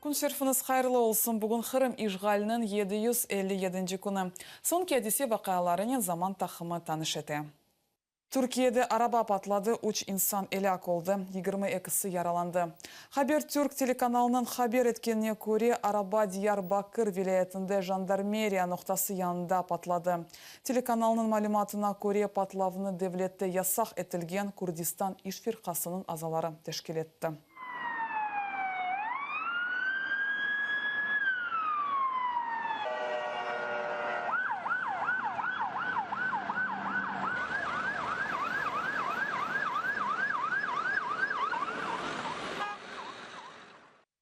Күн шерфiniz хайырлы olsun. Бүгін Қырым ишғалінің 757 күні. Сон кедесе вақияларының заман тақымы таныш еті. Түркияда араба патлады, 3 инсан элек oldu, 22'si yaralанды. Хабер Türk телеканалының хабер еткеніне көре араба Diyarbakır vilayetinde жандармерия ноқтасы янында патлады. Телеканалының малуматына көре патлавыны devletте ясақ етілген Күрдистан иш фирқасының азалары тешкел етті.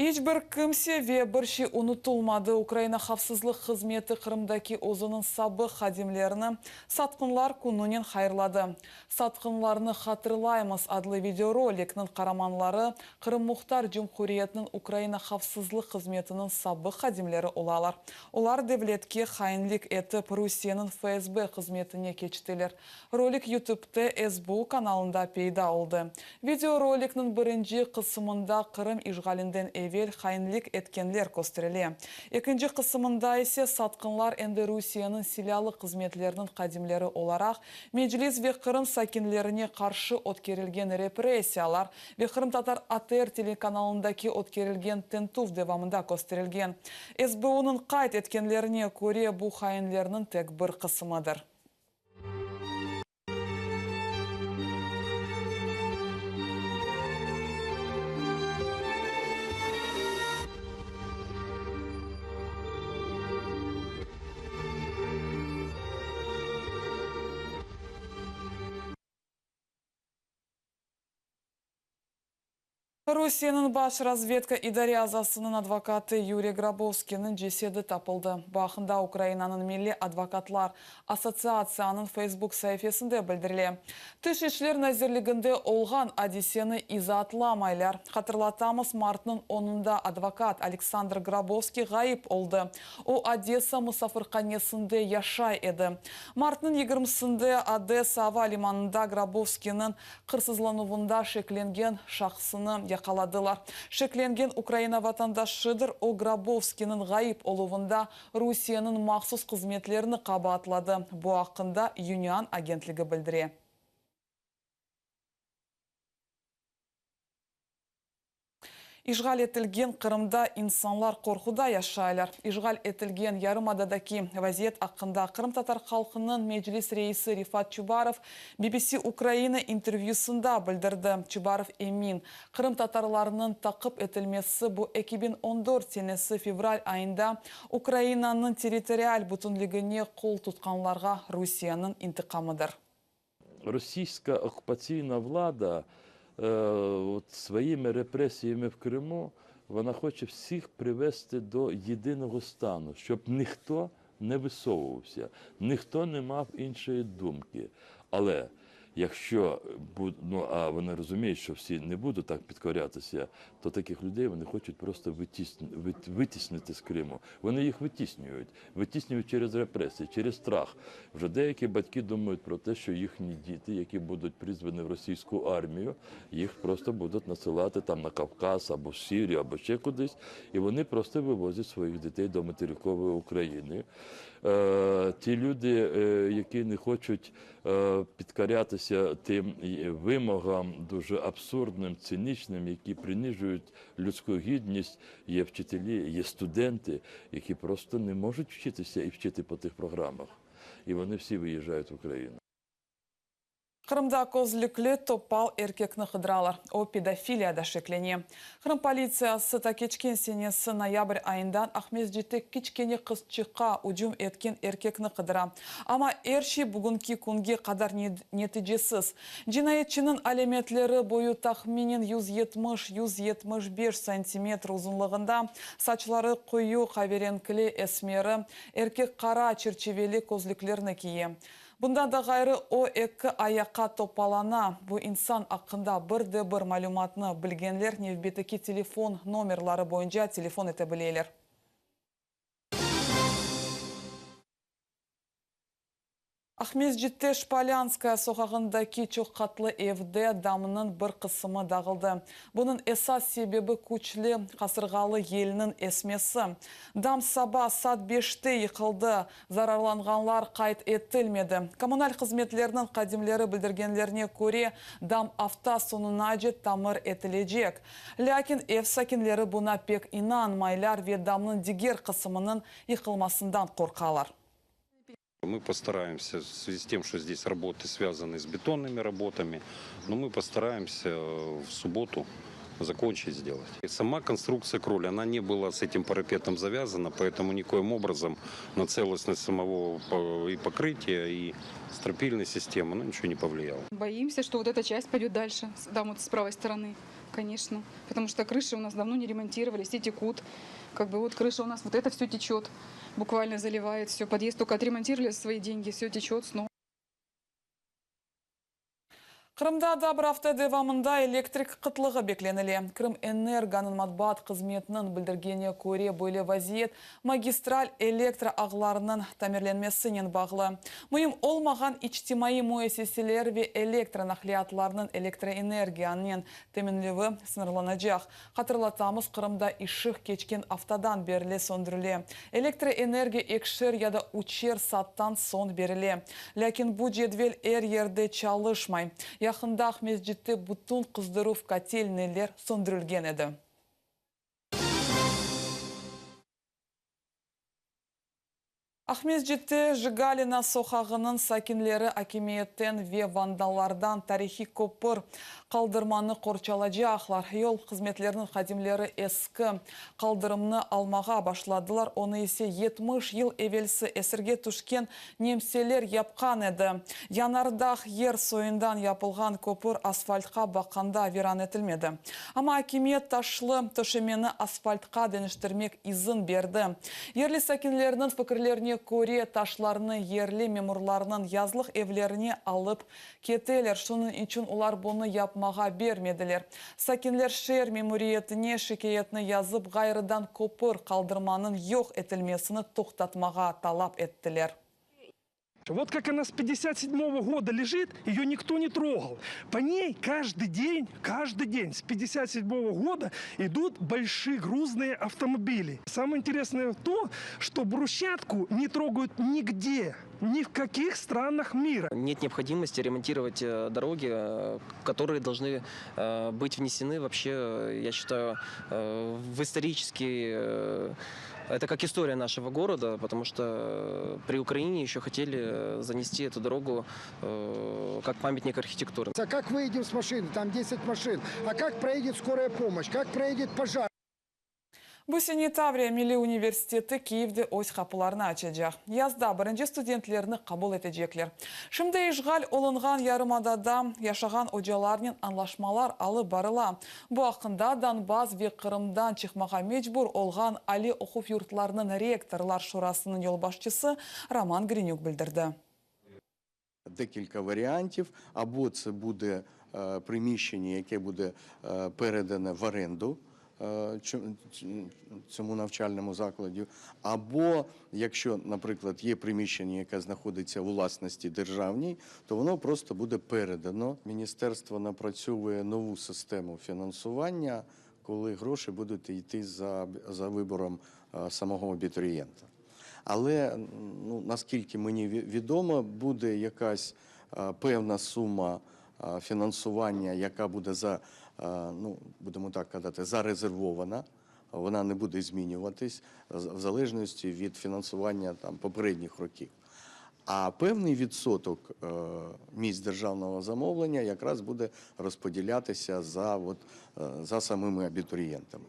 Ичбір кімсе ве бірші ұнытылмады. Украина хавсызлық қызметі Қырымдаки озының сабы хадимлеріні сатқынлар күнінен хайырлады. Сатқынларыны хатырлаймыз адлы видеороликнің қараманлары Қырым Мұхтар Жүмхуриетінің Украина хавсызлық қызметінің сабы хадимлері олалар. Олар девлетке хайынлік етіп Русияның ФСБ қызметіне кечтелер. Ролик YouTube'те СБУ каналында пейда oldu. Видеороликнің бірінші қысымында Қырым ишғалінден evvel хайынлік еткенлер көстіріле. Екінші қысымында есе сатқынлар әнді Русияның силялы қызметлерінің қадимлері оларақ Меджлис ве Қырым сакинлеріне қаршы өткерілген репрессиялар ве Қырым татар АТР телеканалындаки өткерілген тентув девамында көстірілген. СБУның қайт еткенлеріне көре бұл хайынлерінің тек бір қысымыдыр. Русияның баш разведка идаре азасының адвокаты Юрий Грабовскийның жеседі тапылды. Бақында Украинаның Милли адвокатлар ассоциацияның Facebook сайфесінде білдіріле. Тыш ішлер нәзірлігінде олған адисені изатламайлар. Қатырлатамыз мартның 10-ында адвокат Александр Грабовский ғайып олды. О Одесса мұсафырқанесінде яшай еді. Мартның 20-сінде Одесса ава лиманында Грабовскийның қырсызлануында шекленген шақсыны қаладылар. Шекленген Украина ватандашыдыр о Грабовскийның ғайып олуында Русияның мақсус қызметлеріні қабатлады. Бұ ақында Юниан агентлігі білдіре. Ишғал етілген Қырымда инсанлар қорқуда яшайлар. Ишғал етілген ярымададаки вазиет ақында Қырым татар халқының Меджлис рейсі Рифат Чубаров BBC Украина интервьюсында білдірді. Чубаров емин. Қырым татарларының тақып етілмесі бұл 2014 сенесі февраль айында Украинаның территориаль бүтінлігіне қол тұтқанларға Русияның интиқамыдыр. Російська окупаційна влада своїми репресіями в Криму, вона хоче всіх привести до єдиного стану, щоб ніхто не висовувався, ніхто не мав іншої думки. Але якщо, а вони розуміють, що всі не будуть так підкорятися, то таких людей вони хочуть просто витіснити з Криму. Вони їх витіснюють через репресії, через страх. Вже деякі батьки думають про те, що їхні діти, які будуть призвані в російську армію, їх просто будуть насилати там на Кавказ, або в Сирію, або ще кудись, і вони просто вивозять своїх дітей до материкової України. Ті люди, які не хочуть підкорятися тим вимогам дуже абсурдним, цинічним, які принижують людську гідність, є вчителі, є студенти, які просто не можуть вчитися і вчити по тих програмах. І вони всі виїжджають в Україну. Қырымда көзліклі топал еркекні қыдралар. О педофилияда шеклене. Қырым полициясы такечкен сенесі ноябрь айындан Ахмезжетте кичкене қызчыққа үжім еткен еркекні қыдыра. Ама ерші бүгінгі күнге қадар нетижесіз. Жинаятчының алеметлері бойы тахминен 170-175 сантиметр ұзынлығында, сачлары қойу қаверенкілі әсмері, еркек қара черчевелі көзліклеріні кие. Бұнда да ғайры о екі аяққа топалана. Бұл инсан ақында бірді-бір малюматыны білгенлер невбетікі телефон номерлары бойынша телефон ете білейлер. Ахмезжитте Шпалянская соғағындаки чоқ қатлы евде дамының бір қысымы дағылды. Бұның esas себебі күчлі қасырғалы елінің есмесі. Дам саба сат 5-те йықылды, зарарланғанлар қайт еттілмеді. Коммуналь қызметлерінің қадимлері білдіргенлеріне көре дам авта сонына жет тамыр етілежек. Ләкин ев сакинлері бұна пек инанмайлар ве дамның дигер қысымының йықылмасындан қорқалар. Мы постараемся, в связи с тем, что здесь работы связаны с бетонными работами, но мы постараемся в субботу закончить сделать. И сама конструкция кровли, она не была с этим парапетом завязана, поэтому никоим образом на целостность самого и покрытия, и стропильной системы ничего не повлияло. Боимся, что вот эта часть пойдет дальше, да, вот с правой стороны, конечно. Потому что крыши у нас давно не ремонтировали, все текут. Как бы вот крыша у нас, вот это все течет, буквально заливает все. Подъезд только отремонтировали за свои деньги, все течет снова. Крымда да бір апта девамында электрик қытлығы бекленілі. Крым энерганың матбаат қызметінің білдіргене көре бөлі вазиет магистраль электро ағларының тамерленмесінен бағылы. Мұйым олмаған ичтимаи муэсеселер ве электронахлиятларының электроэнергияның теменлігі сынырланacak. Қатырлатамыз Крымда ишық кечкен автодан берілі сондырылы. Электроэнергия екшір яда учер саттан сон берілі. Ләкин бұ жедвел ерде чалышмай. Яқында Ахмезжитте бұтын қыздыру котельнелер сөндірілген еді. Ахмезжитте Жигалина соқағының сакинлері акимиеттен ве вандалардан тарихи көпір қалдырманы қорчалажы ақлар. Ел қызметлерінің қадимлері ескі қалдырымны алмаға башладылар. Оны есе 70 ел евелсі әсірге түшкен немселер япқан еді. Янардақ ер сойындан япылған көпір асфальтқа бақанда веран етілмеді. Ама акимиет ташлы төшемені асфальтқа денештірмек изін берді. Ерлі сакинлерінің пікірлеріне көре ташларыны ерлі мемурларының язлық евлеріне алып кетелер. Шының үшін олар бұны япмаға бермеділер. Сакинлер шер мемуриетіне шекеетіні язып ғайрыдан көпір қалдырманың йоқ етілмесіні тоқтатмаға талап еттілер. Вот как она с 57-го года лежит, ее никто не трогал. По ней каждый день с 57-го года идут большие грузные автомобили. Самое интересное то, что брусчатку не трогают нигде, ни в каких странах мира. Нет необходимости ремонтировать дороги, которые должны быть внесены вообще, я считаю, в исторический... Это как история нашего города, потому что при Украине еще хотели занести эту дорогу как памятник архитектуры. А как выйдем с машины? Там 10 машин. А как проедет скорая помощь? Как проедет пожар? Бұсіне Таврия Милли университеті Киевде ось қапыларына açacak. Язда бірінші студентлеріні қабыл етежеклер. Шымды ишғал олынған ярымадада яшаған ocалармен анлашмалар алы барыла. Бұ ақында Донбасс ве Қырымдан чықмаға мечбур олған Али оқуп юртларының ректорлар шурасының yolbaşçısı Роман Гринюк білдірді. Декілька варіантів. Або це буде приміщення, яке буде передане в оренду цьому навчальному закладі, або, якщо, наприклад, є приміщення, яке знаходиться у власності державній, то воно просто буде передано. Міністерство напрацьовує нову систему фінансування, коли гроші будуть йти за вибором самого абітурієнта. Але, наскільки мені відомо, буде якась певна сума фінансування, яка буде будемо так казати, зарезервована, вона не буде змінюватись в залежності від фінансування попередніх років. А певний відсоток місць державного замовлення якраз буде розподілятися за самими абітурієнтами.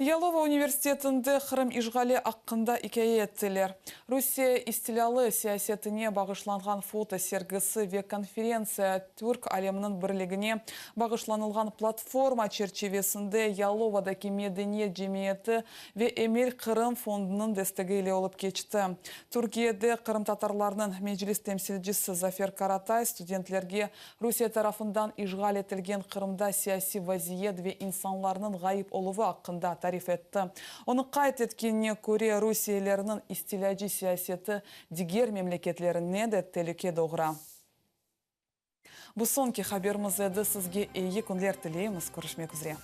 Ялова университетінде Қырым ишғали аққында икәйе еттілер. Русия истилялы сиясетіне бағышланған фото сергісі ве конференция Түрк әлемінің бірлігіне бағышланылған платформа черчевесінде Яловадаки медениет жемиеті ве Эмель Қырым фондының дестегейлі олып кечті. Түркияде Қырым татарларының меджлис темсилчisi Зафер Каратай студентлерге Русия тарафындан ишғал етілген Қырымда сияси вазиет ве инсанларының ғайып олуы аққында тариф етті. Оны қайт еткеніне көре Русиялерінің истиляжи сиясеті дигер мемлекетлеріне де телеке доғыра. Бұл сонки хаберіміз еді сізге ейі күнлер тілейміз. Көрішмек үзре.